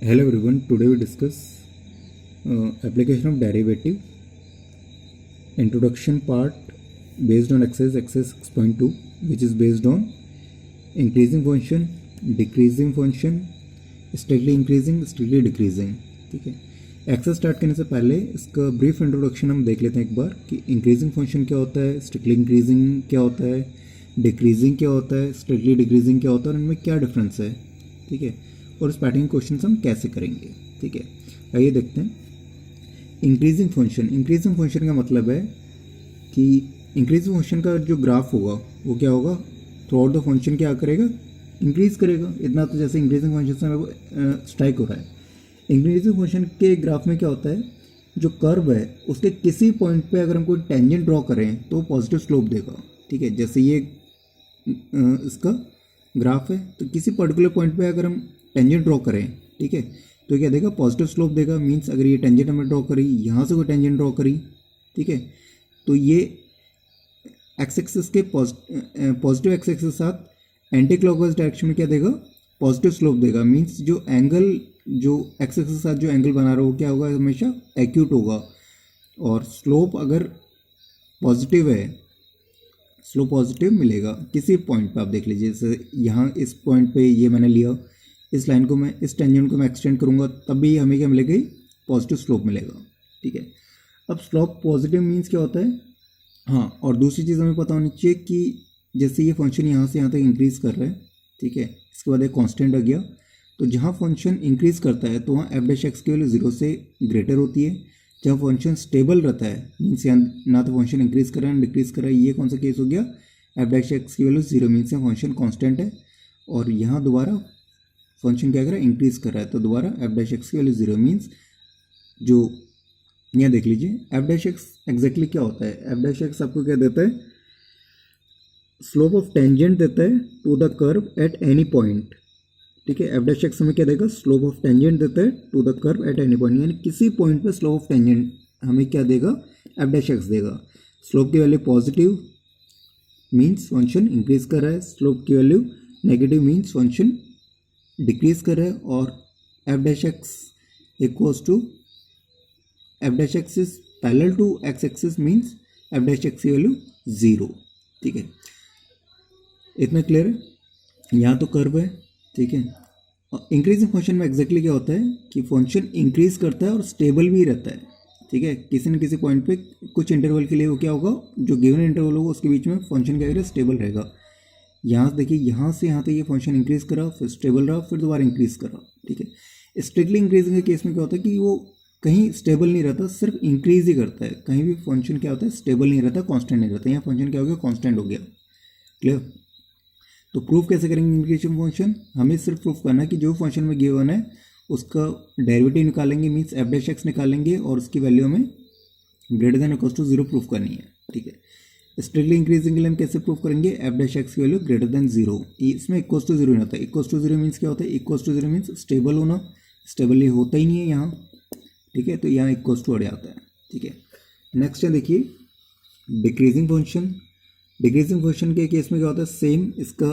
Hello everyone, today we discuss application of derivative introduction part based on exercise 6.2 which is based on increasing function, decreasing function, strictly increasing, strictly decreasing. ठीक है, exercise start करने से पहले इसका brief introduction हम देख लेते हैं एक बार कि इंक्रीजिंग फंक्शन क्या होता है, स्ट्रिक्टली इंक्रीजिंग क्या होता है, डिक्रीजिंग क्या होता है, स्ट्रिक्टली डिक्रीजिंग क्या होता है और इनमें क्या डिफरेंस है. ठीक है, और इस पैटर्न क्वेश्चन हम कैसे करेंगे. ठीक है, आइए देखते हैं. इंक्रीजिंग फंक्शन का मतलब है कि इंक्रीजिंग फंक्शन का जो ग्राफ होगा वो क्या होगा, थ्रू आउट द फंक्शन क्या करेगा, इंक्रीज करेगा. इतना तो जैसे इंक्रीजिंग फंक्शन से मेरे को स्ट्राइक हो रहा है. इंक्रीजिंग फंक्शन के ग्राफ में क्या होता है, जो कर्व है उसके किसी पॉइंट पे अगर हम कोई टेंजेंट ड्रॉ करें तो पॉजिटिव स्लोप देगा. ठीक है, जैसे ये इसका ग्राफ है तो किसी पर्टिकुलर पॉइंट पे अगर हम टेंजेंट ड्रॉ करें, ठीक है, तो क्या देगा, पॉजिटिव स्लोप देगा. मींस अगर ये टेंजेंट हमें ड्रॉ करी, यहाँ से कोई टेंजेंट ड्रॉ करी, ठीक है, तो ये एक्स एक्सिस के पॉजिटिव एक्स एक्सिस के साथ एंटी क्लॉकवाइज डायरेक्शन में क्या देगा, पॉजिटिव स्लोप देगा. मींस जो एंगल जो एक्स एक्सिस के साथ जो एंगल बना रहा हो क्या होगा, हमेशा एक्यूट होगा. और स्लोप अगर पॉजिटिव है, स्लोप पॉजिटिव मिलेगा किसी पॉइंट पे. आप देख लीजिए, जैसे यहाँ इस पॉइंट पे ये मैंने लिया, इस लाइन को मैं, इस टेंजेंट को मैं एक्सटेंड करूँगा तब भी हमें क्या मिलेगा, पॉजिटिव स्लोप मिलेगा. ठीक है, अब स्लोप पॉजिटिव मीन्स क्या होता है. हाँ, और दूसरी चीज़ हमें पता होनी चाहिए कि जैसे ये फंक्शन यहाँ से यहाँ तक इंक्रीज़ कर रहा है, ठीक है, इसके बाद एक कांस्टेंट आ गया, तो जहाँ फंक्शन इंक्रीज़ करता है तो वहाँ एफ डैश एक्स की वैल्यू 0 से ग्रेटर होती है. जहाँ फंक्शन स्टेबल रहता है, मीन्स यहाँ ना तो फंक्शन इंक्रीज़ कर रहा है ना डिक्रीज़ कर रहा है, ये कौन सा केस हो गया, एफ डैश एक्स की वैल्यू 0 मीन्स यहाँ फंक्शन कांस्टेंट है. और यहाँ दोबारा फंक्शन क्या कर रहा है, इंक्रीज़ कर रहा है, तो दोबारा एफ डैश एक्स की वैल्यू 0 मीन्स जो यहाँ देख लीजिए एफ डैश एक्स एग्जैक्टली क्या होता है. एफ डैश एक्स आपको क्या देता है, स्लोप ऑफ टेंजेंट देता है to the curve at any point. ठीक है, एफ डैश एक्स हमें क्या देगा, स्लोप ऑफ टेंजेंट देता है to the curve at any point, यानी किसी पॉइंट पे स्लोप ऑफ टेंजेंट हमें क्या देगा, एफ डैश एक्स देगा. स्लोप की value positive means function increase कर रहा है, स्लोप की value negative means function decrease कर रहा है. और F dash X equals to F dash X is parallel to X axis means F dash x की वैल्यू 0. ठीक है, इतना क्लियर है. यहाँ तो कर्व है, ठीक है. इंक्रीजिंग फंक्शन में एग्जैक्टली क्या होता है कि फंक्शन इंक्रीज करता है और स्टेबल भी रहता है. ठीक है, किसी न किसी पॉइंट पे कुछ इंटरवल के लिए वो क्या होगा, जो गिवन इंटरवल होगा उसके बीच में फंक्शन क्या करेगा, स्टेबल रहेगा. यहाँ देखिए, यहाँ से यहाँ तक ये फंक्शन इंक्रीज करा, फिर स्टेबल रहा, फिर दोबारा इंक्रीज करा. ठीक है, स्ट्रिक्टली इंक्रीजिंग के केस में क्या होता है कि वो कहीं स्टेबल नहीं रहता, सिर्फ इंक्रीज ही करता है. कहीं भी फंक्शन क्या होता है, स्टेबल नहीं रहता, कांस्टेंट नहीं रहता. यहाँ फंक्शन क्या हो गया, कांस्टेंट हो गया. क्लियर. तो प्रूफ कैसे करेंगे इंक्रीजिंग फंक्शन, हमें सिर्फ प्रूफ करना है कि जो फंक्शन में गिवन है उसका डेरिवेटिव निकालेंगे, मीन्स एफ डैश एक्स निकालेंगे और उसकी वैल्यू हमें greater than equal to 0 proof करनी है. ठीक है, स्ट्रिक्टली इंक्रीजिंग के लिए हम कैसे प्रूफ करेंगे, एफ डैश एक्स की वैल्यू ग्रेटर देन 0. इसमें इक्वल टू 0 नहीं होता. इक्वल टू 0 मीन्स क्या होता है, इक्वल टू 0 मीन्स स्टेबल होना. स्टेबल ये होता ही नहीं है यहाँ. ठीक है, तो यहाँ इक्वल टू अड़ जाता है. ठीक है, नेक्स्ट है देखिए डिक्रीजिंग फंक्शन. डिक्रीजिंग फंक्शन के केस में क्या होता है, सेम इसका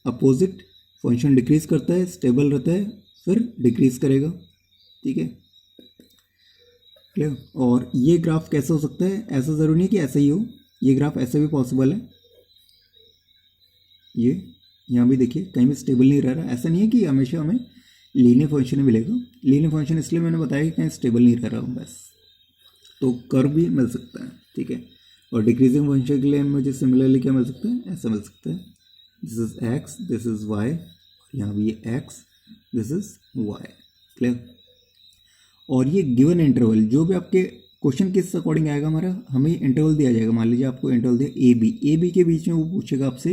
अपोजिट, फंक्शन डिक्रीज करता है, स्टेबल रहता है, फिर डिक्रीज करेगा. ठीक है, क्लियर. और ये ग्राफ कैसा हो सकता है, ऐसा ज़रूरी नहीं कि ऐसा ही हो, ये ग्राफ ऐसे भी पॉसिबल है. ये यहाँ भी देखिए कहीं भी स्टेबल नहीं रह रहा. ऐसा नहीं है कि हमेशा हमें लीनियर फंक्शन मिलेगा. लीनियर फंक्शन इसलिए मैंने बताया कि कहीं स्टेबल नहीं रह रहा हूँ बस, तो कर्व भी मिल सकता है. ठीक है, और डिक्रीजिंग फंक्शन के लिए मुझे सिमिलरली क्या मिल सकता है, ऐसा मिल सकता है, this is X, this is Y, यहाँ भी ये X, this is Y. Clear. और ये गिवन इंटरवल जो भी आपके क्वेश्चन किस अकॉर्डिंग आएगा, हमारा हमें इंटरवल दिया जाएगा. मान लीजिए आपको इंटरवल दिया ए बी के बीच में वो पूछेगा आपसे,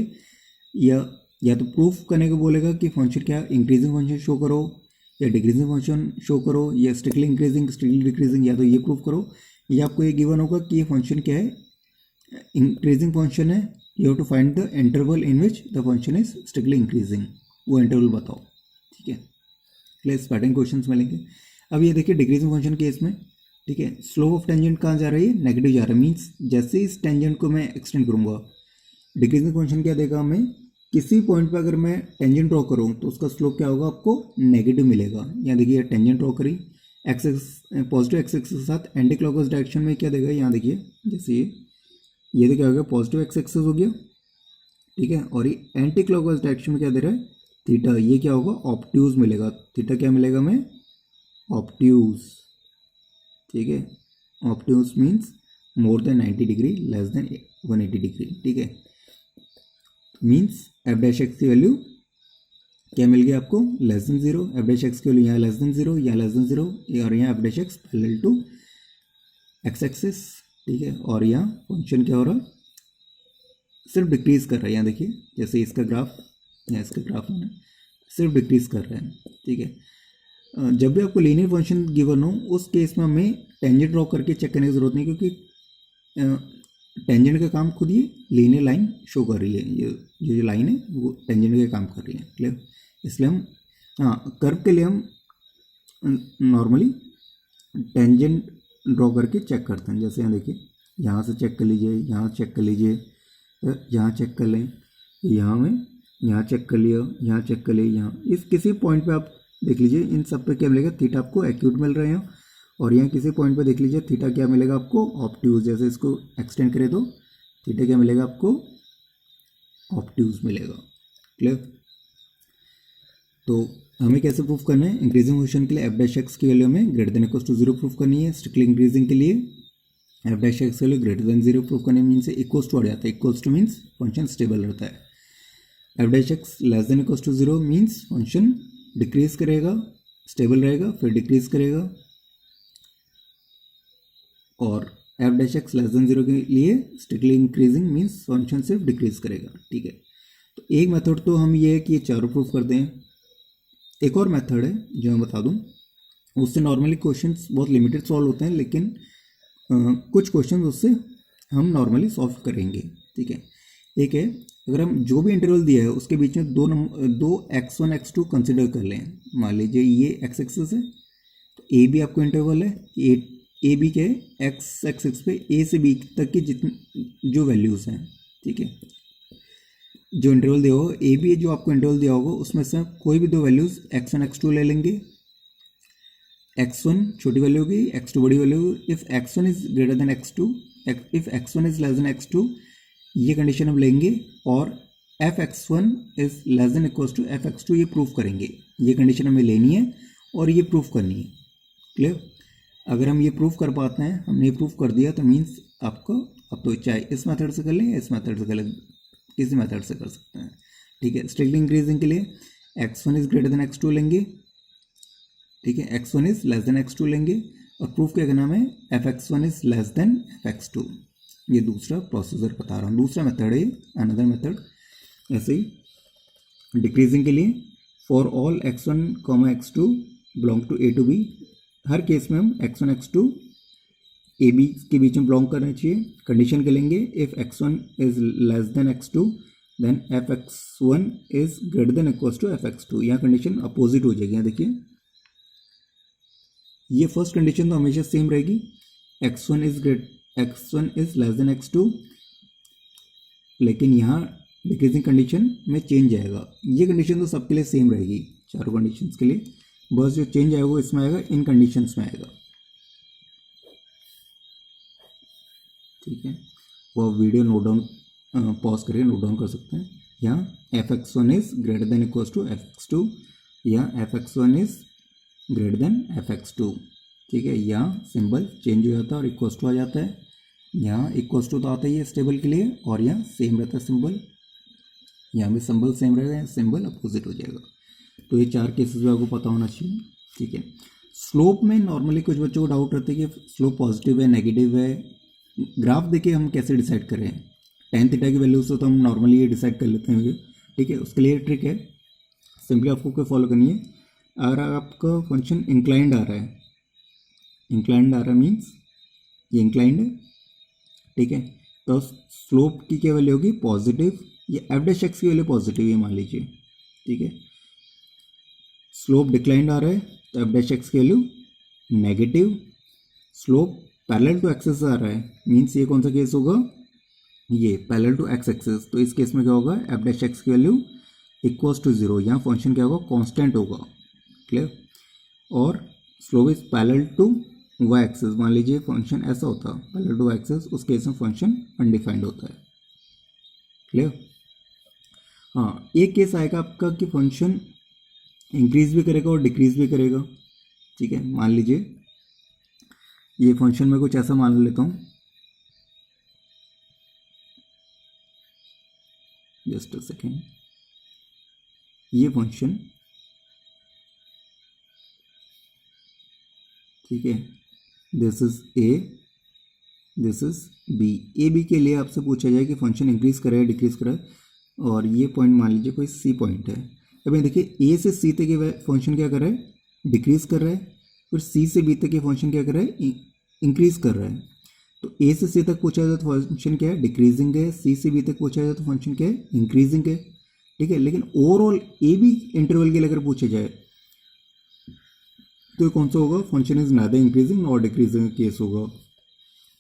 या तो प्रूफ करने को बोलेगा कि फंक्शन क्या, इंक्रीजिंग फंक्शन शो करो या डिक्रीजिंग फंक्शन शो करो, या स्ट्रिक्टली इंक्रीजिंग स्ट्रिक्टली डिक्रीजिंग, या तो ये प्रूफ करो, या आपको ये गिवन होगा कि ये फंक्शन क्या है, इंक्रीजिंग फंक्शन है, you have to find the interval in which the function is strictly increasing, वो इंटरवल बताओ. ठीक है, प्लीज पैटर्न क्वेश्चन मिलेंगे. अब ये देखिए डिक्रीजिंग फंक्शन केस में, ठीक है, स्लोप ऑफ टेंजेंट कहाँ जा रही है, नेगेटिव जा रहा है. मीन्स जैसे इस टेंजेंट को मैं एक्सटेंड करूँगा, डिक्रीजिंग फंक्शन क्या देगा हमें, किसी पॉइंट पे अगर मैं टेंजेंट ड्रॉ करूँ तो उसका स्लोप क्या होगा, आपको नेगेटिव मिलेगा। यहाँ देखिए टेंजेंट ड्रॉ करी, एक्स पॉजिटिव एक्स एक्सिस के साथ एंटी क्लॉकवाइज डायरेक्शन में क्या देगा, यहाँ देखिए जैसे ये तो क्या हो गया, पॉजिटिव एक्स एक्सिस हो गया, ठीक है। और ये एंटी क्लॉकवाइज डायरेक्शन में क्या दे रहा है, थीटा, ये क्या होगा, ऑब्ट्यूज मिलेगा। थीटा क्या मिलेगा हमें, ऑब्ट्यूज, ठीक है। Obtuse means more than 90 degree, less than 180 degree, ठीक है। मीन्स एफ डैश एक्स की वैल्यू क्या मिल गया आपको, less than 0। F dash x की वैल्यू यहाँ लेस देन 0, यहाँ लेस देन 0, और यहाँ F dash X parallel to X axis, ठीक है। और यहाँ फंक्शन क्या हो रहा, सिर्फ डिक्रीज कर रहा है। यहाँ देखिए जैसे इसका ग्राफ या इसका ग्राफ है, सिर्फ डिक्रीज कर रहा है, ठीक है। जब भी आपको लीनियर फंक्शन गिवन हो उस केस में हमें टेंजेंट ड्रॉ करके चेक करने की जरूरत नहीं, क्योंकि टेंजेंट का काम खुद ये लीनियर लाइन शो कर रही है। ये जो लाइन है वो टेंजेंट का काम कर रही है, क्लियर। इसलिए हम कर्व के लिए हम नॉर्मली टेंजेंट ड्रॉ करके चेक करते हैं। जैसे यहाँ देखिए, यहाँ से चेक कर लीजिए, यहाँ चेक कर लीजिए, यहाँ चेक कर लें, यहाँ में यहाँ चेक कर लिया, यहाँ चेक कर लिया, यहाँ इस किसी पॉइंट पे आप देख लीजिए, इन सब पे क्या मिलेगा, थीटा आपको एक्यूट मिल रहे हैं। और यहाँ किसी पॉइंट पे देख लीजिए थीटा क्या मिलेगा आपको, ऑब्ट्यूज। जैसे इसको एक्सटेंड करें तो थीटा क्या मिलेगा आपको, ऑब्ट्यूज मिलेगा, क्लियर। तो हमें कैसे प्रूफ करना है, इंक्रीजिंग फंक्शन के लिए एफ डैश एक्स की वैल्यू में greater than equal to 0 proof करनी है। स्ट्रिक्टली इंक्रीजिंग के लिए एफ डैश एक्स की वैल्यू ग्रेटर देन 0 प्रूफ करने मीन्स इक्वल्स टू आ जाता है। Equals to means function stable रहता है। F dash X less than equal to 0 means function decrease करेगा, स्टेबल रहेगा, फिर डिक्रीज करेगा। और F dash X less than 0 के लिए स्ट्रिक्टली इंक्रीजिंग मीन्स फंक्शन सिर्फ डिक्रीज करेगा, ठीक है। तो एक मेथड तो हम ये है कि ये चारों प्रूफ कर दें। एक और मेथड है जो मैं बता दूं, उससे नॉर्मली क्वेश्चंस बहुत लिमिटेड सॉल्व होते हैं, लेकिन कुछ क्वेश्चंस उससे हम नॉर्मली सॉल्व करेंगे, ठीक है। एक है, अगर हम जो भी इंटरवल दिया है उसके बीच में दो x1 x2 कंसिडर कर लें। मान लीजिए ये x एक्सिस है, तो ए बी आपको इंटरवल है, ए बी के एक्स एक्सिस पे ए से बी तक की जितनी जो वैल्यूज़ हैं, ठीक है। जो इंटरवल दिया होगा ए बी, जो आपको इंटरवल दिया होगा उसमें से कोई भी दो वैल्यूज़ x1 x2 ले लेंगे। x1 छोटी वैल्यू होगी, x2 बड़ी वैल्यू होगी। If x1 is greater than x2, if x1 is less than x2, ये कंडीशन हम लेंगे। और F x1 is less than equals to F x2, ये प्रूफ करेंगे। ये कंडीशन हमें लेनी है और ये प्रूफ करनी है, क्लियर। अगर हम ये प्रूफ कर पाते हैं, हमने ये प्रूफ कर दिया, तो मीन्स आपको अब तो चाहे इस मेथड से कर लें या इस मेथड से कर लें, किसी मेथड से कर सकते हैं, ठीक है। स्ट्रिक्टली इंक्रीजिंग के लिए x1 is greater than x2 लेंगे, ठीक है। x1 is less than x2 लेंगे और प्रूफ क्या करना है, F x1 is less then F x2। ये दूसरा प्रोसीजर बता रहा हूँ, दूसरा मेथड है, अनदर मेथड। ऐसे ही डिक्रीजिंग के लिए for all x1, x2 belong to a to b, हर केस में हम x1 x2 ए बी के बीच में बिलोंग करना चाहिए। कंडीशन के लेंगे, if x1 is less than x2 then F x1 is greater than equals to F x2। यहाँ कंडीशन अपोजिट हो जाएगी। यहाँ देखिए, ये फर्स्ट कंडीशन तो हमेशा सेम रहेगी, x1 is less than x2, लेकिन यहाँ डिक्रीजिंग कंडीशन में चेंज आएगा। ये कंडीशन तो सबके लिए सेम रहेगी, चारों कंडीशंस के लिए, बस जो चेंज आएगा वो इसमें आएगा, इन कंडीशंस में आएगा, ठीक है। वो वीडियो नोट डाउन पॉज करके नोट डाउन कर सकते हैं। यहाँ F x1 is greater than equals to F x2, यहाँ F x1 is greater than F x2, ठीक है। यहाँ सिंबल चेंज हो जाता है और इक्वल्स टू आ जाता है। यहाँ इक्वल्स टू तो आता ही है स्टेबल के लिए, और यहाँ सेम रहता है सिंबल, यहाँ भी सिंबल सेम रहेगा, सिंबल अपोजिट हो जाएगा। तो ये चार केसेस भी आपको पता होना चाहिए, ठीक है। स्लोप में नॉर्मली कुछ बच्चों को डाउट रहता है कि स्लोप पॉजिटिव है, नेगेटिव है। ग्राफ देखिए हम कैसे डिसाइड करें, टेन थीटा की वैल्यू से तो हम नॉर्मली ये डिसाइड कर लेते हैं, ठीक है। उसके लिए ट्रिक है, सिंपली आपको क्या फॉलो करनी है। अगर आपका फंक्शन इंक्लाइंड आ रहा है, इंक्लाइंड आ रहा है मीन्स ये इंक्लाइंड है, ठीक है, तो स्लोप की क्या वैल्यू होगी, पॉजिटिव। ये एफ डैश एक्स की वैल्यू पॉजिटिव है मान लीजिए, ठीक है। स्लोप डिक्लाइंड आ रहा है तो एफ डैश एक्स की value negative. Slope parallel to axis आ रहा है मीन्स ये कौन सा केस होगा, ये पैरेलल टू एक्स एक्सिस, तो इस केस में क्या होगा, एफ डैश एक्स की वैल्यू इक्वल्स टू 0, यहाँ फंक्शन क्या होगा, कांस्टेंट होगा, क्लियर। और slope is parallel to Y axis, मान लीजिए फंक्शन ऐसा होता है पैरेलल टू वाई एक्सिस, उस केस में फंक्शन अनडिफाइंड होता है, क्लियर। हाँ, एक केस आएगा आपका कि फंक्शन इंक्रीज भी करेगा और डिक्रीज भी करेगा, ठीक है। मान लीजिए ये फंक्शन में कुछ ऐसा मान लेता हूँ, जस्ट अ सेकेंड, ये फंक्शन, ठीक है, this is A, this is B. A B के लिए आपसे पूछा जाए कि फंक्शन इंक्रीज करे डिक्रीज करे, और ये पॉइंट मान लीजिए कोई सी पॉइंट है। अभी देखिए ए से सी तक ये फंक्शन क्या कर रहा है, डिक्रीज कर रहा है, फिर सी से बी तक ये फंक्शन क्या कर रहा है, इंक्रीज कर रहा है। तो ए से सी तक पूछा जाए तो फंक्शन क्या है, डिक्रीजिंग है, सी से बी तक पूछा जाए तो फंक्शन क्या है, इंक्रीजिंग है, ठीक है। लेकिन ओवरऑल ए बी इंटरवल के लिए अगर पूछा जाए तो कौन सा होगा, function is neither increasing nor decreasing case होगा।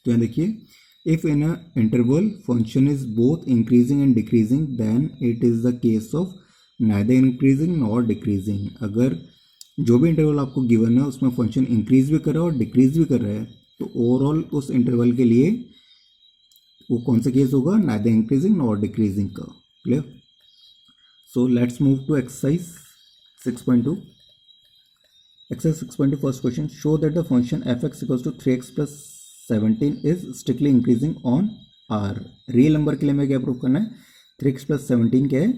तो यहाँ देखिए, if in a interval function is both increasing and decreasing then it is the case of neither increasing nor decreasing. अगर जो भी इंटरवल आपको गिवन है उसमें फंक्शन इंक्रीज भी कर रहा है और डिक्रीज भी कर रहा है, तो ओवरऑल उस इंटरवल के लिए वो कौन सा केस होगा, नादर इंक्रीजिंग नॉर डिक्रीजिंग का, clear. So let's move to exercise 6.2। Exercise 6.2 first question, show that the function fx equals to 3x plus 17 is strictly increasing on R। Real number के लिए हमें क्या प्रूव करना है, 3x plus 17 क्या है,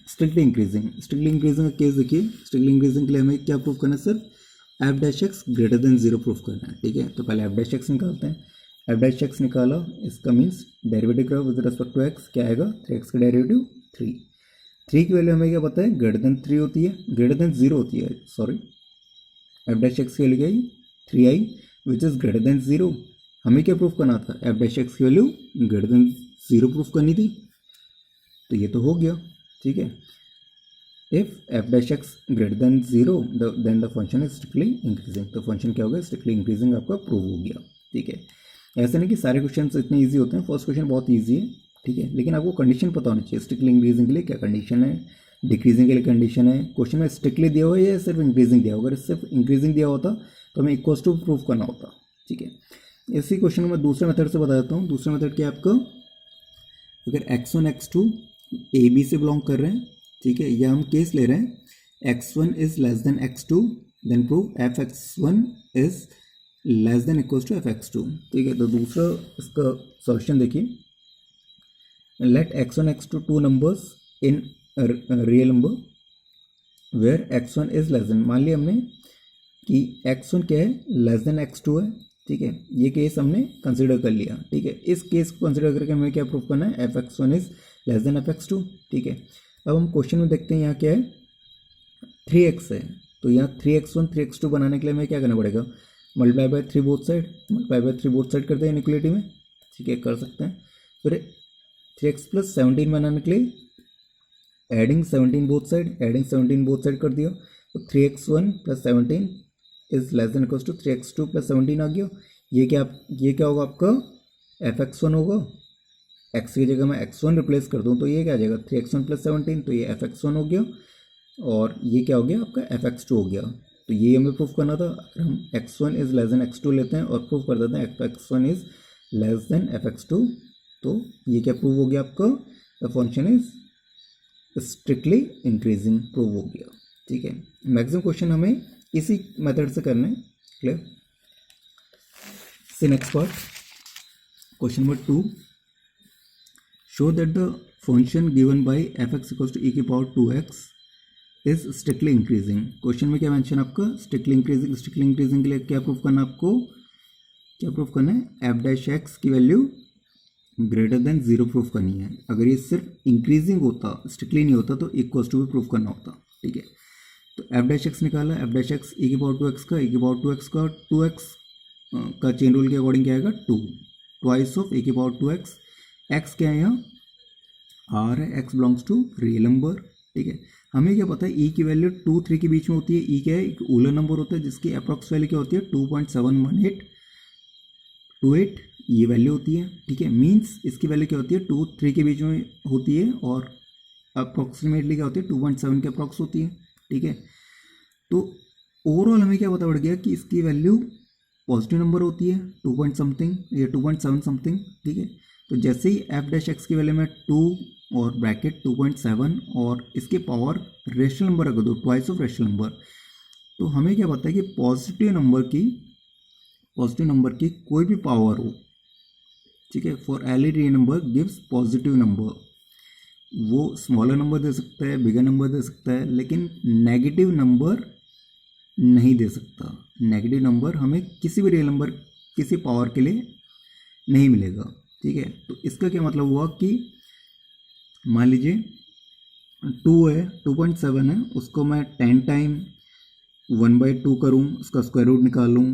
strictly increasing. Strictly increasing का case देखिए, स्ट्रिक्टली इंक्रीजिंग के लिए हमें क्या प्रूव करना है, सिर्फ F dash x greater than 0 prove करना है, ठीक है। तो पहले एफ डैश एक्स निकालते हैं, एफ डैश एक्स निकाला, इसका मीन्स डेरिवेटिव करो विद रिस्पेक्ट टू एक्स, क्या आएगा, 3x का डेरिवेटिव 3। 3 की वैल्यू हमें क्या पता है, ग्रेटर देन 3 होती है, ग्रेटर देन 0 होती है, सॉरी, एफ डैश एक्स की वैल्यू क्या आई, 3 आई, विच इज़ ग्रेटर देन 0। हमें क्या प्रूफ करना था, एफ डैश एक्स की वैल्यू ग्रेटर देन 0 प्रूफ करनी थी, तो ये तो हो गया, ठीक है। If F dash x greater than 0 then the function is strictly increasing, तो फंक्शन क्या हो गया, स्ट्रिक्टली इंक्रीजिंग आपका प्रूव हो गया, ठीक है। ऐसा नहीं कि सारे क्वेश्चन इतने ईजी होते हैं, फर्स्ट क्वेश्चन बहुत ईजी है, ठीक है, लेकिन आपको कंडीशन पता होनी चाहिए, स्ट्रिक्टली इंक्रीजिंग के लिए क्या कंडीशन है, डिक्रीजिंग के लिए कंडीशन है। क्वेश्चन में स्ट्रिक्टली दिया हुआ है या सिर्फ इंक्रीजिंग दिया होगा, अगर सिर्फ इंक्रीजिंग दिया होता तो हमें इक्वल्स टू प्रूफ करना होता, ठीक है। इसी क्वेश्चन में दूसरे मेथड से बता देता हूँ। दूसरा मेथड क्या है आपका, अगर x1 x2 ए बी से बिलोंग कर रहे हैं, ठीक है, या हम केस ले रहे हैं x1 is less than x2, then prove F x1 is less than equals to F x2, ठीक है। तो दूसरा इसका सॉल्यूशन देखिए, let x1 x2 two numbers in real number where x1 is less than, मान लिया हमने कि x1 क्या है, लेस देन x2 है, ठीक है, ये केस हमने कंसिडर कर लिया, ठीक है। इस केस को कंसिडर करके हमें क्या प्रूफ करना है, F x1 is less then F x2, ठीक है। अब हम क्वेश्चन में देखते हैं यहाँ क्या है, 3x है, तो यहाँ 3x1 3x2 बनाने के लिए हमें क्या करना पड़ेगा, multiply by 3 both side, multiply by 3 both side करते हैं इनइक्वालिटी में, ठीक है, कर सकते हैं। फिर 3x प्लस 17 बनाने के लिए adding 17 both side, adding 17 both side कर दिया, तो 3x1 plus 17 is less than equals to 3x2 plus 17 आ गया। ये क्या होगा आपका, एफ x1 होगा, x की जगह मैं x1 रिप्लेस कर दूँ तो ये क्या आ जाएगा, 3x1 प्लस 17, तो ये एफ x1 हो गया, और ये क्या हो गया आपका एफ x2 हो गया। तो ये हमें प्रूफ करना था, अगर हम x1 is less than x2 लेते हैं और प्रूफ कर देते हैं F x1 is less then F x2, तो ये क्या प्रूव हो गया आपका, the function is strictly increasing prove हो गया, ठीक है। मैक्सिमम क्वेश्चन हमें इसी मेथड से करना है, क्लियर। से next part, question number 2, show that the function given by F x equals to e की power 2x is strictly increasing. Question में क्या मेंशन आपका, स्ट्रिक्टली इंक्रीजिंग। स्ट्रिक्टली इंक्रीजिंग के लिए क्या प्रूफ करना है आपको, क्या प्रूफ करना है, एफ डैश एक्स की वैल्यू ग्रेटर देन 0 प्रूफ करनी है। अगर ये सिर्फ इंक्रीजिंग होता, स्ट्रिक्टली नहीं होता, तो इक्वल्स टू भी प्रूफ करना होता, ठीक है। तो एफ डैश एक्स निकाला, एफ डैश एक्स ई की पावर 2x का, ई की पावर 2x का 2x का चेन रूल के अकॉर्डिंग क्या आएगा, 2 ट्वाइस ऑफ ई की पावर 2x। एक्स क्या है यहाँ, आर है, X belongs to real number, ठीक है। हमें क्या पता है, ई की वैल्यू 2 3 के बीच में होती है। ई क्या है, एक ओलन नंबर होता है जिसकी अप्रॉक्स वैल्यू क्या होती है, 2.718 28 ये वैल्यू होती है, ठीक है। मीन्स इसकी वैल्यू क्या होती है, 2 3 के बीच में होती है, और अप्रॉक्सीमेटली क्या होती है, 2.7 के अप्रॉक्स होती है, ठीक है। तो ओवरऑल हमें क्या पता पड़ गया कि इसकी वैल्यू पॉजिटिव नंबर होती है 2 पॉइंट समथिंग या 2.7 समथिंग, ठीक है। तो जैसे ही एफ डैश एक्स की वैल्यू में 2 और ब्रैकेट 2.7 और इसके पावर रेशनल नंबर रख दो, ट्वाइस ऑफ रेशनल नंबर, तो हमें क्या पता है कि पॉजिटिव नंबर की कोई भी पावर हो, ठीक है, for any real number gives positive number. वो स्मॉलर नंबर दे सकता है, बिगर नंबर दे सकता है, लेकिन नेगेटिव नंबर नहीं दे सकता। नेगेटिव नंबर हमें किसी भी रियल नंबर किसी पावर के लिए नहीं मिलेगा, ठीक है। तो इसका क्या मतलब हुआ कि मान लीजिए 2 है, 2.7 है, उसको मैं 10 टाइम 1/2 करूँ, उसका स्क्वायर रूट निकालूँ,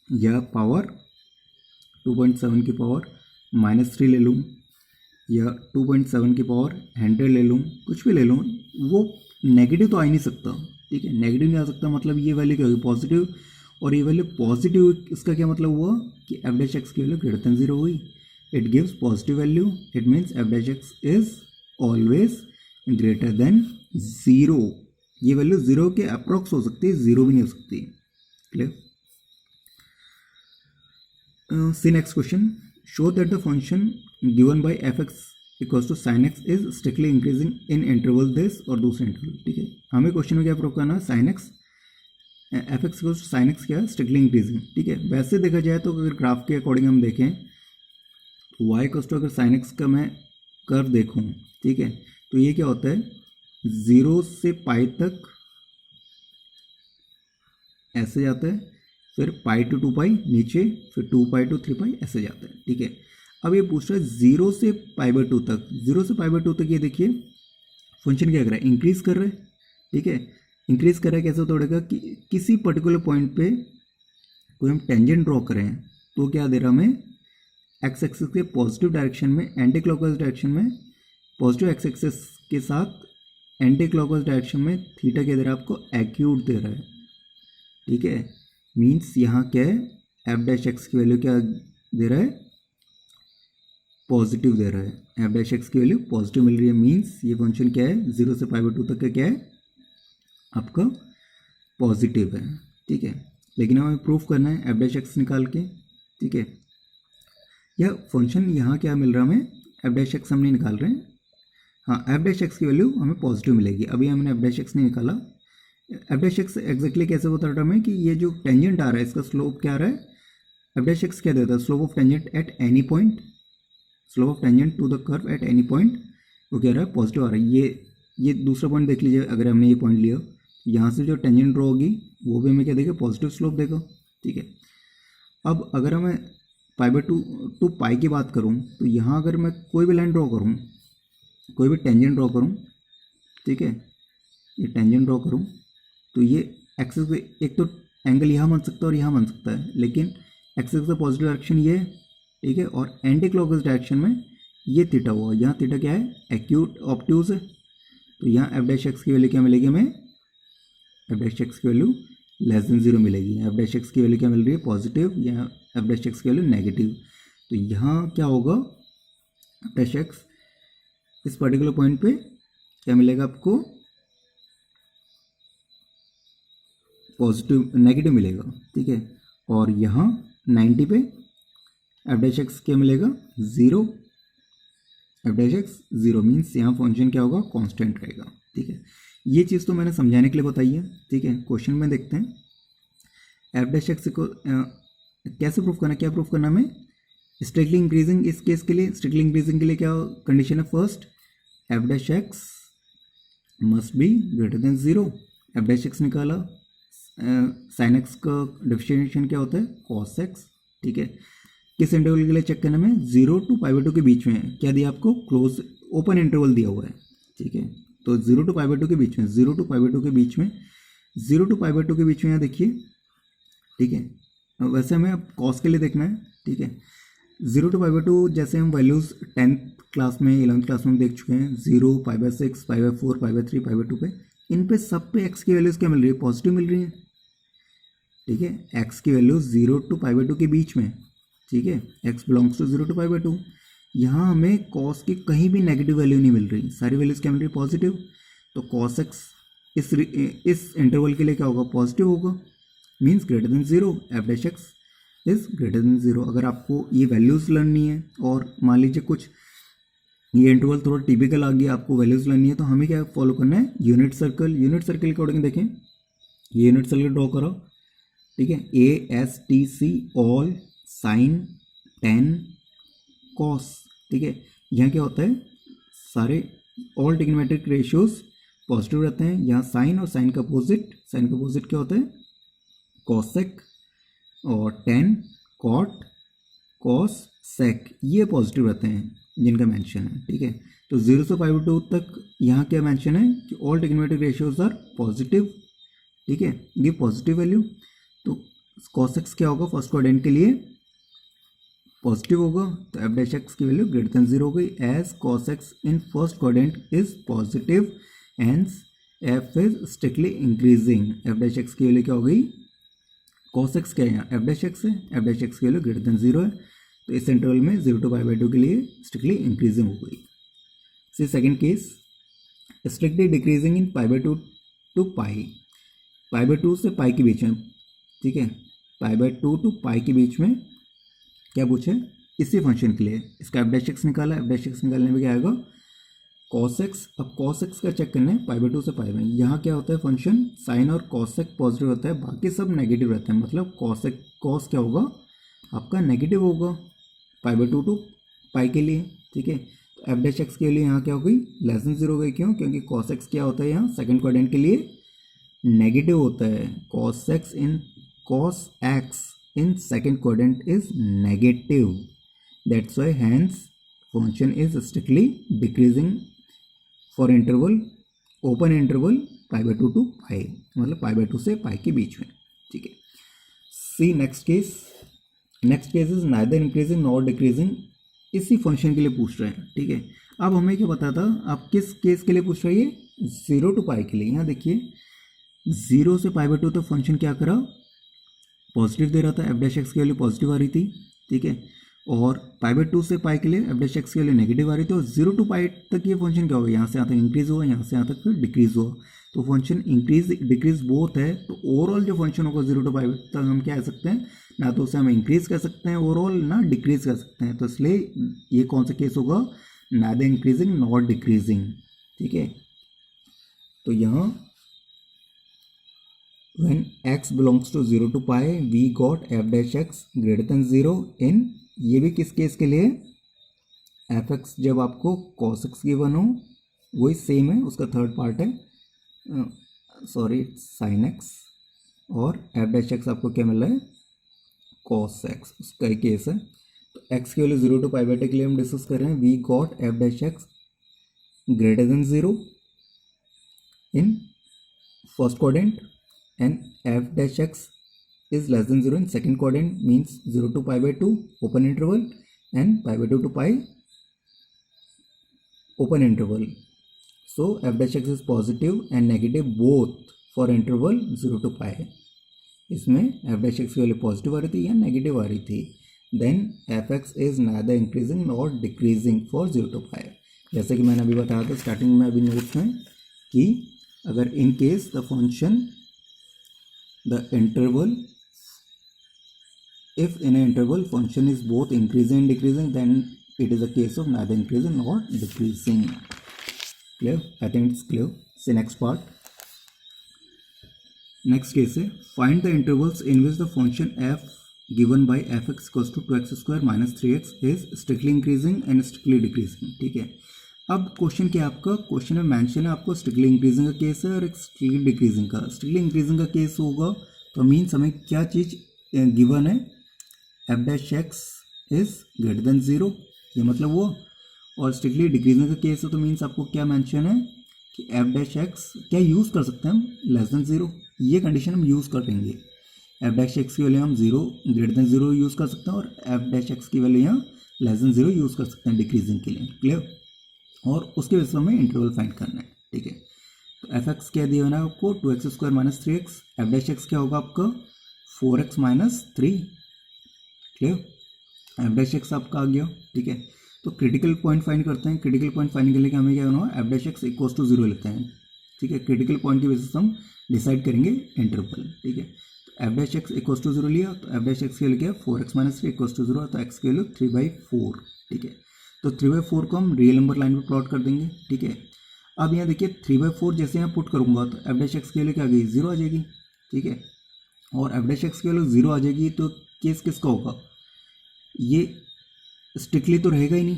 या पावर 2.7 की पावर -3 ले लूँ, या 2.7 की पावर 100 ले लूँ, कुछ भी ले लूँ, वो नेगेटिव तो आ ही नहीं सकता, ठीक है। नेगेटिव नहीं आ सकता, मतलब ये वैल्यू क्या होगी, पॉजिटिव, और ये वैल्यू पॉजिटिव, इसका क्या मतलब हुआ कि एफ डैश एक्स की वैल्यू ग्रेटर देन 0 हुई। It gives positive value, it means F dash X is always greater than 0। ये वैल्यू 0 के अप्रॉक्स हो सकती है, 0 भी नहीं हो सकती। Clear. See next question, show that the function given by F x equals to sine X is strictly increasing in interval this, और दूसरे इंटरवल, ठीक है। हमें क्वेश्चन में क्या प्रूव करना है, sine X F x equals to sine X क्या है, स्ट्रिक्टली इंक्रीजिंग, ठीक है। वैसे देखा जाए तो अगर ग्राफ के अकॉर्डिंग हम देखें, वाई इक्वल्स टू अगर साइन एक्स का मैं कर्व देखूँ, ठीक है, तो ये क्या होता है, 0 से पाई तक ऐसे जाता है, फिर पाई टू 2 पाई नीचे, फिर 2 पाई टू 3 पाई ऐसे जाता है, ठीक है। अब ये पूछ रहा है 0 से π/2 तक, 0 से π/2 तक ये देखिए फंक्शन क्या कर रहा है, इंक्रीज कर रहा है, ठीक है। इंक्रीज कर रहा है कैसे तोड़ेगा कि किसी पर्टिकुलर पॉइंट पे कोई हम टेंजेंट ड्रॉ करें, तो क्या दे रहा हमें, एक्स एक्सिस के पॉजिटिव डायरेक्शन में, एंटी क्लॉकवाइज डायरेक्शन में, पॉजिटिव एक्स एक्सिस के साथ एंटी क्लॉकवाइज डायरेक्शन में थीटा क्या दे रहा है आपको, एक्यूट दे रहा है, ठीक है। मीन्स यहाँ क्या है, एफ डैश एक्स की वैल्यू क्या दे रहा है, पॉजिटिव दे रहा है, एफ डैश एक्स की वैल्यू पॉजिटिव मिल रही है। मीन्स ये फंक्शन क्या है, 0 से π/2 तक का क्या है आपका, पॉजिटिव है, ठीक है। लेकिन हमें प्रूफ करना है एफ डैश एक्स निकाल के, ठीक है। यह फंक्शन यहाँ क्या मिल रहा है हमें, एफ डैश एक्स हम नहीं निकाल रहे हैं, हाँ, एफ डैश एक्स की वैल्यू हमें पॉजिटिव मिलेगी। अभी हमने एफ डैश एक्स नहीं निकाला। एफ डैश एक्स एग्जैक्टली कैसे बता रहा हमें कि ये जो टेंजेंट आ रहा है इसका स्लोप क्या आ रहा है, एफ डैश एक्स क्या देता है, slope of tangent at any point, slope of tangent to the curve at any point, वो क्या रहा है, पॉजिटिव आ रहा है। ये दूसरा पॉइंट देख लीजिए, अगर हमने ये पॉइंट लिया, यहाँ से जो टेंजेंट ड्रॉ होगी वो भी हमें क्या देगा, पॉजिटिव स्लोप देगा, ठीक है। अब अगर हमें π/2 टू पाई की बात करूँ, तो यहाँ अगर मैं कोई भी लाइन ड्रॉ करूँ, कोई भी टेंजेंट ड्रॉ करूँ, ठीक है, ये टेंजेंट ड्रॉ करूँ, तो ये एक्सिस एक तो एंगल यहाँ बन सकता है और यहाँ बन सकता है, लेकिन एक्सिस का पॉजिटिव डायरेक्शन ये है, ठीक है, और एंटी क्लॉकवाइज डायरेक्शन में ये थीटा हुआ, यहाँ थीटा क्या है, एक्यूट ऑब्ट्यूज है। तो यहाँ एफ डैश एक्स की वैल्यू क्या मिलेगी हमें, एफ डैश एक्स की वैल्यू लेस देन 0 मिलेगी। एफ डैश एक्स की वैल्यू क्या मिल रही है, पॉजिटिव, यहाँ एफ डैश एक्स की वैल्यू नेगेटिव। तो यहाँ क्या होगा, एफ डैश एक्स इस पर्टिकुलर पॉइंट पे क्या मिलेगा आपको, पॉजिटिव नेगेटिव मिलेगा, ठीक है। और यहाँ 90 पे एफ डैश एक्स क्या मिलेगा, 0, एफ डैश एक्स 0, मीन्स यहाँ फंक्शन क्या होगा, कांस्टेंट रहेगा, ठीक है। ये चीज़ तो मैंने समझाने के लिए बताई है, ठीक है। क्वेश्चन में देखते हैं, एफ डैश एक्स को कैसे प्रूफ करना, क्या प्रूफ करना हमें, स्ट्रिक्टली इंक्रीजिंग। इस केस के लिए स्ट्रिक्टली इंक्रीजिंग के लिए क्या कंडीशन है, first F dash x must be greater than 0। F dash x निकाला, साइन एक्स का डिफरेंशिएशन क्या होता है, कॉस एक्स, ठीक है। किस इंटरवल के लिए चेक करने में, 0 to π/2 के बीच में क्या दिया आपको, क्लोज ओपन इंटरवल दिया हुआ है, ठीक है। तो 0 to π/2 के बीच में, 0 to π/2 के बीच में, 0 to π/2 के बीच में यहाँ देखिए, ठीक है। वैसे हमें अब कॉस के लिए देखना है, ठीक है। 0 to π/2 जैसे हम वैल्यूज़ 10th क्लास में 11th क्लास में देख चुके हैं, 0, π/6, π/4, π/3, π/2 पे, इन पे सब पे एक्स की वैल्यूज़ क्या मिल रही है, पॉजिटिव मिल रही है, ठीक है। एक्स की वैल्यू 0 to π/2 के बीच में ठीक है, x belongs to 0 to pi by 2। यहाँ हमें कॉस की कहीं भी नेगेटिव वैल्यू नहीं मिल रही, सारी वैल्यूज क्या मिल रही पॉजिटिव। तो कॉस एक्स इस इंटरवल के लिए क्या होगा, पॉजिटिव होगा, means greater than 0, F dash X is greater than 0। अगर आपको ये वैल्यूज़ लर्ननी है और मान लीजिए कुछ ये इंटरवल थोड़ा टिपिकल आ गया, आपको वैल्यूज़ लर्ननी है, तो हमें क्या फॉलो करना है, यूनिट सर्कल। यूनिट सर्कल के अकॉर्डिंग देखें, ये यूनिट सर्कल ड्रॉ करो, ठीक है, A S T C all sine tan cos, ठीक है। यहाँ क्या होता है, सारे ऑल ट्रिग्नोमेट्रिक रेशियोज पॉजिटिव रहते हैं। यहाँ साइन और साइन का अपोजिट क्या होता है, कॉसेक, और टेन कॉट कॉस सेक, ये पॉजिटिव रहते हैं जिनका मेंशन है, ठीक है। तो 0 से पाई बाई 2 तक यहाँ क्या मेंशन है कि all trigonometric ratios are positive, ठीक है, ये पॉजिटिव वैल्यू। तो कॉस एक्स क्या होगा, फर्स्ट क्वाड्रेंट के लिए पॉजिटिव होगा, तो एफ डैश एक्स की वैल्यू ग्रेटर देन 0 हो गई, as cos X in first quadrant is positive, hence F is strictly increasing. F dash x की वैल्यू क्या हो गई, कॉस एक्स क्या है यहाँ, एफ डैश एक्स है, एफ डैश एक्स की वैल्यू ग्रेटर देन 0 है, तो इस इंटरवल में 0 to पाई बाई 2 के लिए स्ट्रिक्टली इंक्रीजिंग हो गई। See second case, strictly decreasing in pi by 2 to pi by 2 से पाई के बीच में, ठीक है, पाई बाई 2 to पाई के बीच में क्या पूछे, इसी फंक्शन के लिए इसका एफ डैश एक्स निकाला, एफ डैश एक्स निकालने में क्या आएगा, कॉस एक्स। अब कॉस एक्स का चेक करना है पाई बाई 2 से पाई में, यहाँ क्या होता है फंक्शन, साइन और कॉस एक्स पॉजिटिव होता है, बाकी सब नेगेटिव रहते हैं, मतलब कॉस क्या होगा आपका नेगेटिव होगा पाई बाई 2 to पाई के लिए, ठीक है। तो एफ डैश एक्स के लिए यहाँ क्या हो गई, लेस देन 0 हो गई, क्यों, क्योंकि कॉस एक्स क्या होता है यहाँ सेकंड क्वाड्रेंट के लिए नेगेटिव होता है, cos X in second quadrant is negative, that's why hence function is strictly decreasing for interval, open interval pi by 2 to pi, मतलब पाई बाई 2 से पाई के बीच में, ठीक है। See next case is neither increasing nor decreasing, इसी function के लिए पूछ रहे हैं, ठीक है। अब हमें क्या पता था, आप किस केस के लिए पूछ रहे हैं, 0 to पाई के लिए। यहाँ देखिए 0 से पाई बाई 2 तक फंक्शन क्या करा, पॉजिटिव दे रहा था, एफ डैश एक्स की वैल्यू पॉजिटिव आ रही थी, ठीक है, और पाई बाई 2 से पाई के लिए एफ डैश एक्स की वैल्यू नेगेटिव आ रही थी, और 0 to पाई तक ये फंक्शन क्या होगा, यहाँ से यहाँ तक इंक्रीज हुआ, यहाँ से यहाँ तक फिर डिक्रीज हुआ, तो फंक्शन इंक्रीज डिक्रीज बोथ है, तो ओवरऑल जो फंक्शन होगा 0 to पाई तक हम क्या कह सकते हैं, ना तो उसे हम इंक्रीज कर सकते हैं ओवरऑल, ना डिक्रीज कर सकते हैं, तो इसलिए ये कौन सा केस होगा, नाइदर इंक्रीजिंग नॉट डिक्रीजिंग, ठीक है। तो यहाँ when x belongs to 0 to pi we got f dash x greater than 0 in, ये भी किस केस के लिए, एफ एक्स जब आपको cos x गिवन हो, वही सेम है, उसका थर्ड पार्ट है, सॉरी साइन एक्स, और एफ डैश एक्स आपको क्या मिल रहा है, cos x, उसका ही केस है। तो x की वैल्यू 0 to पाई बाई 2 के लिए हम डिस्कस कर रहे हैं, we got F dash x greater than 0 in first quadrant and f dash x is less than 0 in second quadrant, means 0 to pi by 2 open interval and pi by 2 to pi open interval. So f dash x is positive and negative both for interval 0 to pi. इसमें f dash x की value positive आ रही थी या negative आ रही थी, then F X is neither increasing not decreasing for 0 to pi। जैसे कि मैंने अभी बताया था स्टार्टिंग में अभी नोट्स में कि अगर in case the function the interval, if in an interval function is both increasing and decreasing, then it is a case of neither increasing nor decreasing. Clear? I think it's clear. See next part. Next case है, find the intervals in which the function f given by fx equals to 2x square minus 3x is strictly increasing and strictly decreasing, ठीक है। अब question क्या है आपका, question में mention है आपको स्ट्रिक्टली इंक्रीजिंग का केस है और एक स्ट्रिक्टली डिक्रीजिंग का। स्ट्रिक्टली इंक्रीजिंग का केस होगा तो मीन्स हमें क्या चीज़ गिवन है, F dash X is greater than 0, ये मतलब वो, और स्ट्रिक्टली डिक्रीजिंग का केस है तो मीन्स आपको क्या मेंशन है कि एफ डैश एक्स क्या यूज़ कर सकते हैं हम, लेस देन 0, ये कंडीशन हम यूज़ करेंगे। एफ डैश एक्स की वैल्यू हम 0 ग्रेटर देन 0 यूज़ कर सकते हैं और एफ डैश एक्स की वैल्यू यहाँ लेस देन 0 यूज़ कर सकते हैं डिक्रीजिंग के लिए। क्लियर? और उसके वजह से हमें इंटरवल फाइंड करना है, ठीक है। तो एफ एक्स क्या दिया ना आपको, 2x square minus 3x, F dash x क्या होगा आपका 4x minus 3। Clear? F dash x आपका आ गया, ठीक है। तो क्रिटिकल पॉइंट फाइंड करते हैं। क्रिटिकल पॉइंट फाइंड करने के हमें क्या करना है, F dash x equal to 0 लेते हैं, ठीक है। क्रिटिकल पॉइंट की बेसिस हम डिसाइड करेंगे इंटरवल, ठीक है। तो F dash x equal to 0 लिया, तो एफ डैश एक्स की वैल्यू क्या है 4x माइनस 3 इक्वल टू 0, तो एक्स की वैल्यू 3/4, ठीक है। तो 3/4 को हम रियल नंबर लाइन पर प्लॉट कर देंगे, ठीक है। अब यहाँ देखिए 3/4 जैसे यहाँ पुट करूँगा तो एफ डैश एक्स की वैल्यू क्या आ गई 0 आ जाएगी, ठीक है। और एफ डैश एक्स की वैल्यू 0 आ जाएगी तो केस किसका होगा, ये स्ट्रिक्टली तो रहेगा ही नहीं,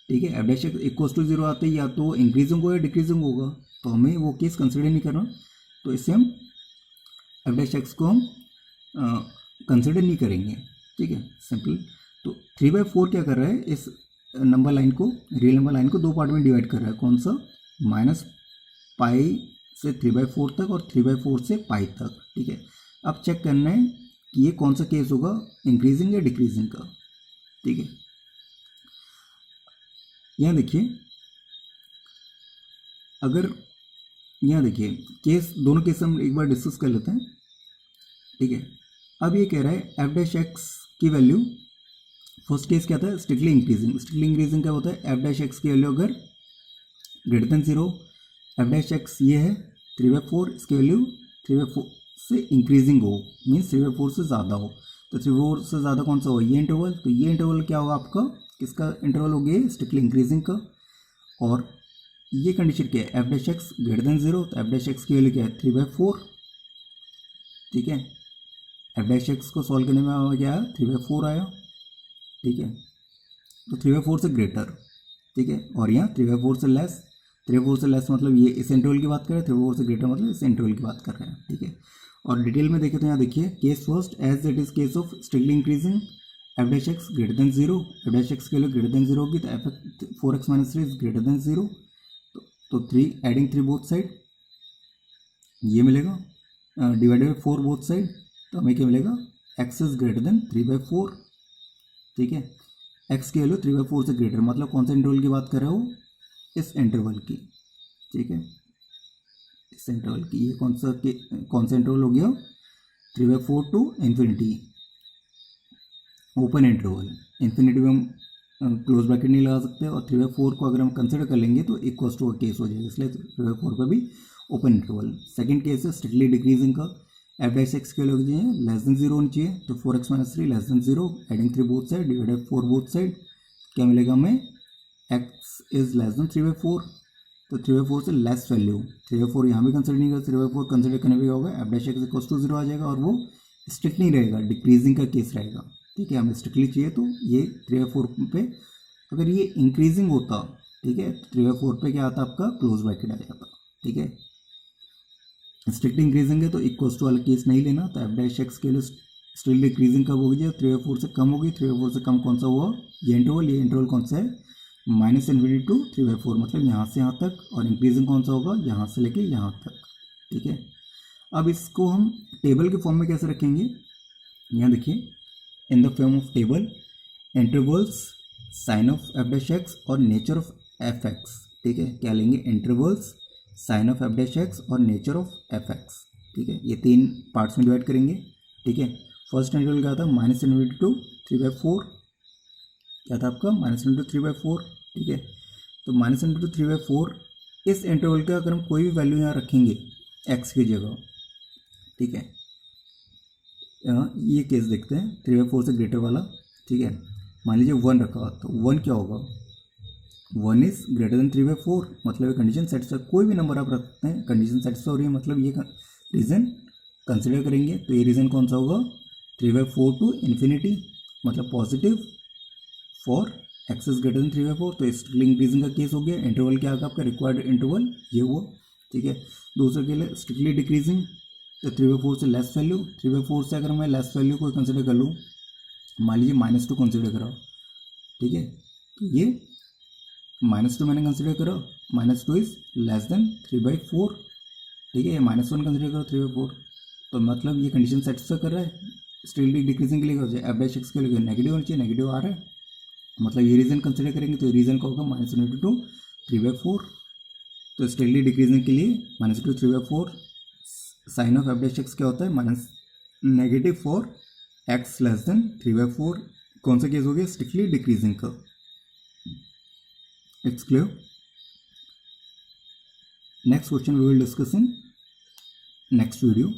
ठीक है। F dash x equal to 0 आते ही या तो इंक्रीजिंग होगा या डिक्रीजिंग होगा, तो हमें वो केस कंसिडर नहीं करना, तो इससे हम एफ डैश एक्स को हम कंसिडर नहीं करेंगे, ठीक है, सिंपल। तो 3/4 क्या कर रहा है, इस नंबर लाइन को, रियल नंबर लाइन को दो पार्ट में डिवाइड कर रहा है, कौन सा, -पाई से 3/4 तक और 3/4 से पाई तक, ठीक है। अब चेक करना है कि ये कौन सा केस होगा, इंक्रीजिंग या डिक्रीजिंग का, ठीक है। यहाँ देखिए, अगर यहाँ देखिए केस, दोनों केस हम एक बार डिस्कस कर लेते हैं, ठीक है। अब ये कह रहा है एफ डैश एक्स की वैल्यू, फर्स्ट केस क्या था, स्ट्रिक्टली इंक्रीजिंग। स्ट्रिक्टली इंक्रीजिंग क्या होता है, एफ डैश एक्स की वैल्यू अगर greater than 0, F dash x ये है 3/4, इसकी वैल्यू 3/4 से इंक्रीजिंग हो, मीन्स 3/4 से ज़्यादा हो। तो 3/4 से ज़्यादा कौन सा हो, ये इंटरवल। तो ये इंटरवल क्या होगा आपका, किसका इंटरवल हो गया, स्ट्रिक्टली इंक्रीजिंग का। और ये कंडीशन क्या है, F dash x greater than 0, तो एफ डैश एक्स की वैल्यू क्या है 3/4, ठीक है। एफ डैश एक्स को सॉल्व करने में क्या आया 3/4 आया, ठीक है। तो 3/4 से ग्रेटर, ठीक है। और यहाँ 3/4 से लेस, 3/4 से लेस मतलब ये इस इंटरवल की बात कर रहे हैं, 3/4 से ग्रेटर मतलब इस इंटरवल की बात कर रहे हैं, ठीक है। और डिटेल में देखें तो यहाँ देखिए case first, as it is case of strictly increasing, F dash x greater than 0, F dash x के लिए ग्रेटर देन 0 होगी, तो f 4x minus 3 is greater than 0, तो 3 एडिंग 3 बोथ साइड ये मिलेगा, डिवाइडेड बाई 4 बोथ साइड, तो हमें क्या मिलेगा, एक्स इज ग्रेटर देन 3/4, ठीक है। एक्स की वैल्यू 3/4 से ग्रेटर, मतलब कौन सा इंटरवल की बात कर रहे हो, इस इंटरवल की, ठीक है, इस इंटरवल की। ये कौन सा इंटरवल हो गया, 3/4 to infinity, open interval. Infinity में हम क्लोज ब्रैकेट नहीं लगा सकते, और 3/4 को अगर हम कंसिडर कर लेंगे तो इक्वल टू केस हो जाएगा, इसलिए 3/4 का भी ओपन इंटरवल। सेकंड केस है स्ट्रिक्टली डिक्रीजिंग का, एफ डैश एक्स के लोग चाहिए लेस देन 0 होनी चाहिए, तो 4x minus 3 less than 0, adding 3 both side, divided 4 both side, क्या मिलेगा हमें, एक्स इज लेस देन 3/4, तो 3/4 से लेस वैल्यू, 3/4 यहाँ भी कंसिडर नहीं कर, 3/4 कंसिडर करने पर होगा F dash x equal to 0 आ जाएगा, और वो स्ट्रिक्ट नहीं रहेगा, डिक्रीजिंग का केस रहेगा, ठीक है। हमें स्ट्रिक्टली चाहिए, तो ये 3/4 पे अगर ये इंक्रीजिंग होता, ठीक है, तो 3/4 पे क्या आता आपका क्लोज ब्रैकेट आ जाता, ठीक है। स्ट्रिक्टली इंक्रीजिंग है तो इक्वल टू वाला केस नहीं लेना, तो एफ डैश एक्स के लिए स्ट्रिक्टली इंक्रीजिंग कब होगी, जब 3/4 से कम होगी। 3/4 से कम कौन सा हुआ, ये इंटरवल कौन सा है, -∞ टू 3/4, मतलब यहाँ से यहाँ तक, और इंक्रीजिंग कौन सा होगा, यहाँ से लेके यहाँ तक, ठीक है। अब इसको हम टेबल के फॉर्म में कैसे रखेंगे, यहाँ देखिए, in the form of table, intervals, sign of f dash x और नेचर ऑफ एफ एक्स, ठीक है। क्या लेंगे, intervals, sign of f dash x और नेचर ऑफ एफ एक्स, ठीक है। ये 3 पार्ट्स में डिवाइड करेंगे, ठीक है। फर्स्ट इंटरवल क्या था, -∞ टू 3/4, क्या था आपका, -∞ टू 3/4, ठीक है। तो -∞ टू 3/4, इस इंटरवल का अगर हम कोई भी वैल्यू यहाँ रखेंगे एक्स की जगह, ठीक है। ये केस देखते हैं 3/4 से ग्रेटर वाला, ठीक है। मान लीजिए 1 रखा, तो 1 क्या होगा, 1 इज ग्रेटर देन 3/4, मतलब ये कंडीशन सेटिस्फाई, कोई भी नंबर आप रखते हैं कंडीशन सेटिस्फाई हो रही है, मतलब ये रीज़न कंसिडर करेंगे। तो ये रीज़न कौन सा होगा, 3/4 टू इन्फिनिटी, मतलब positive for x is greater then 3/4, तो स्ट्रिक्टली इंक्रीजिंग का केस हो गया। इंटरवल क्या आएगा आपका, रिक्वायर्ड इंटरवल ये हुआ, ठीक है। दूसरे के लिए स्ट्रिक्टली डिक्रीजिंग, तो 3/4 से लेस वैल्यू, 3/4 से अगर मैं लेस वैल्यू को कंसिडर कर लूँ, मान लीजिए -2 कंसिडर करा, ठीक है। तो ये -2 मैंने कंसिडर करा, -2 इज लेस देन 3/4, ठीक है। -1 कंसिडर करो 3/4, तो मतलब ये कंडीशन सेटिस्फाई कर रहा है। स्ट्रिक्टली डिक्रीजिंग के लिए हो जाए, एफ डैश एक्स के लिए नेगेटिव होना चाहिए, नेगेटिव आ रहा है, मतलब ये रीजन कंसिडर करेंगे, तो ये रीजन का होगा -∞ टू 3/4। तो स्ट्रिक्टली डिक्रीजिंग के लिए -2 to 3/4, sign of f dash x क्या होता है, -, फॉर एक्स लेस देन 3/4, कौन सा केस हो गया, स्ट्रिक्टली डिक्रीजिंग का। It's clear. Next question we will discuss in next video.